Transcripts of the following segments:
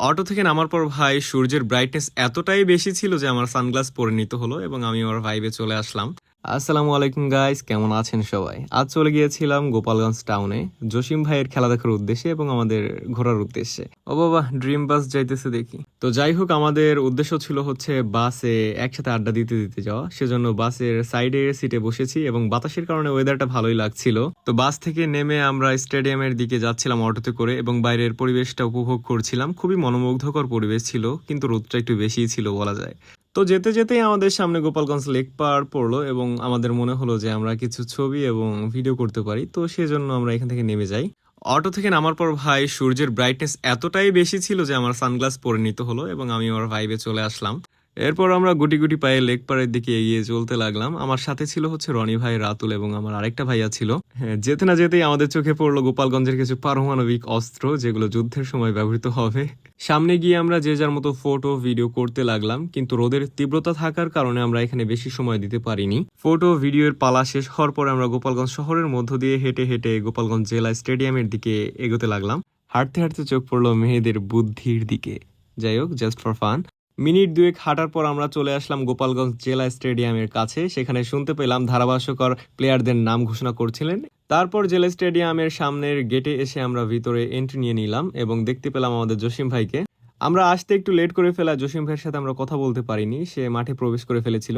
Auto থেকে নামার পর ভাই সূর্যের ব্রাইটনেস এতটাই বেশি ছিল যে আমার সানগ্লাস পরে নিতে হলো এবং আমি আমার ভাইবে চলে আসলাম। আসসালামু আলাইকুম গাইস, কেমন আছেন সবাই? আজ চলে গিয়েছিলাম গোপালগঞ্জ টাউনে জসিম ভাইয়ের খেলা দেখার উদ্দেশ্যে এবং আমাদের ঘোরার উদ্দেশ্যে। ও বাবা, ড্রিম বাস যাইতেছে দেখি। তো যাই হোক, আমাদের উদ্দেশ্য ছিল হচ্ছে বাসে একসাথে আড্ডা দিতে দিতে যাওয়া। সেজন্য বাসের সাইডে সিটে বসেছি এবং বাতাসের কারণে ওয়েদারটা ভালোই লাগছিল। তো বাস থেকে নেমে আমরা স্টেডিয়ামের দিকে যাচ্ছিলাম অটোতে করে এবং বাইরের পরিবেশটা উপভোগ করছিলাম। খুবই মনোমুগ্ধকর পরিবেশ ছিল, কিন্তু রোদটা একটু বেশিই ছিল বলা যায়। তো যেতে যেতেই আমাদের সামনে গোপালগঞ্জ লেক পার পড়লো এবং আমাদের মনে হলো যে আমরা কিছু ছবি এবং ভিডিও করতে পারি, তো সেজন্য আমরা এখান থেকে নেমে যাই। অটো থেকে নামার পর ভাই সূর্যের ব্রাইটনেস এতটাই বেশি ছিল যে আমার সানগ্লাস পরে নিতে হলো এবং আমি আমার ভাইবে চলে আসলাম। এরপর আমরা গুটি গুটি পায়ে লেক পাড়ের দিকে এগিয়ে চলতে লাগলাম। আমার সাথে ছিল হচ্ছে রনি ভাই, রাতুল এবং আমার আরেকটা ভাইয়া ছিল। হ্যাঁ, যেতে না যেতেই আমাদের চোখে পড়লো গোপালগঞ্জের কিছু পারমাণবিক অস্ত্র, যেগুলো যুদ্ধের সময় ব্যবহৃত হবে। সামনে গিয়ে আমরা যে যার মতো ফটো ভিডিও করতে লাগলাম, কিন্তু রোদের তীব্রতা থাকার কারণে আমরা এখানে বেশি সময় দিতে পারিনি। ফটো ভিডিওর পালা শেষ হওয়ার পরে আমরা গোপালগঞ্জ শহরের মধ্য দিয়ে হেঁটে হেঁটে গোপালগঞ্জ জেলা স্টেডিয়ামের দিকে এগোতে লাগলাম। হাঁটতে হাঁটতে চোখ পড়লো মেয়েদের বুদ্ধির দিকে। যাই হোক, জাস্ট ফর ফান। মিনিট দুয়েক হাঁটার পর আমরা চলে আসলাম গোপালগঞ্জ জেলা স্টেডিয়ামের কাছে। সেখানে শুনতে পেলাম ধারাভাষ্যকর প্লেয়ারদের নাম ঘোষণা করছিলেন। তারপর জেলা স্টেডিয়ামের সামনের গেটে এসে আমরা ভিতরে এন্ট্রি নিয়ে নিলাম এবং দেখতে পেলাম আমাদের জসিম ভাইকে। আমরা আসতে একটু লেট করে ফেলা জসিম ভাইয়ের সাথে আমরা কথা বলতে পারিনি, সে মাঠে প্রবেশ করে ফেলেছিল।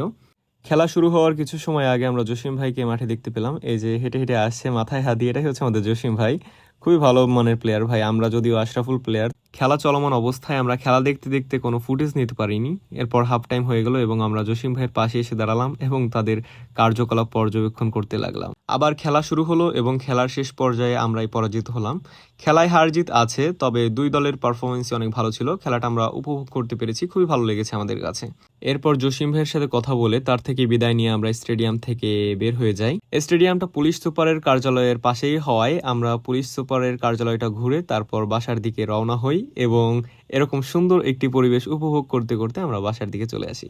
খেলা শুরু হওয়ার কিছু সময় আগে আমরা জসিম ভাইকে মাঠে দেখতে পেলাম। এই যে হেঁটে হেঁটে আসছে মাথায় হাত দিয়ে, এটাই হচ্ছে আমাদের জসিম ভাই। খুবই ভালো মানের প্লেয়ার ভাই। আমরা যদিও আশরাফুল প্লেয়ার, খেলা চলমান অবস্থায় আমরা খেলা দেখতে দেখতে কোনো ফুটেজ নিতে পারিনি। এরপর হাফ টাইম হয়ে গেল এবং আমরা জসিম ভাইয়ের পাশে এসে দাঁড়ালাম এবং তাদের কার্যকলাপ পর্যবেক্ষণ করতে লাগলাম। আবার খেলা শুরু হলো এবং খেলার শেষ পর্যায়ে আমরাই পরাজিত হলাম। খেলায় হার জিত আছে, তবে দুই দলের পারফরমেন্সই অনেক ভালো ছিল। খেলাটা আমরা উপভোগ করতে পেরেছি, খুবই ভালো লেগেছে আমাদের কাছে। এরপর জসিম ভাইয়ের সাথে কথা বলে তার থেকে বিদায় নিয়ে আমরা স্টেডিয়াম থেকে বের হয়ে যাই। স্টেডিয়ামটা পুলিশ সুপারের কার্যালয়ের পাশেই হওয়ায় আমরা পুলিশ সুপারের কার্যালয়টা ঘুরে তারপর বাসার দিকে রওনা হই এবং এরকম সুন্দর একটি পরিবেশ উপভোগ করতে করতে আমরা বাসার দিকে চলে আসি।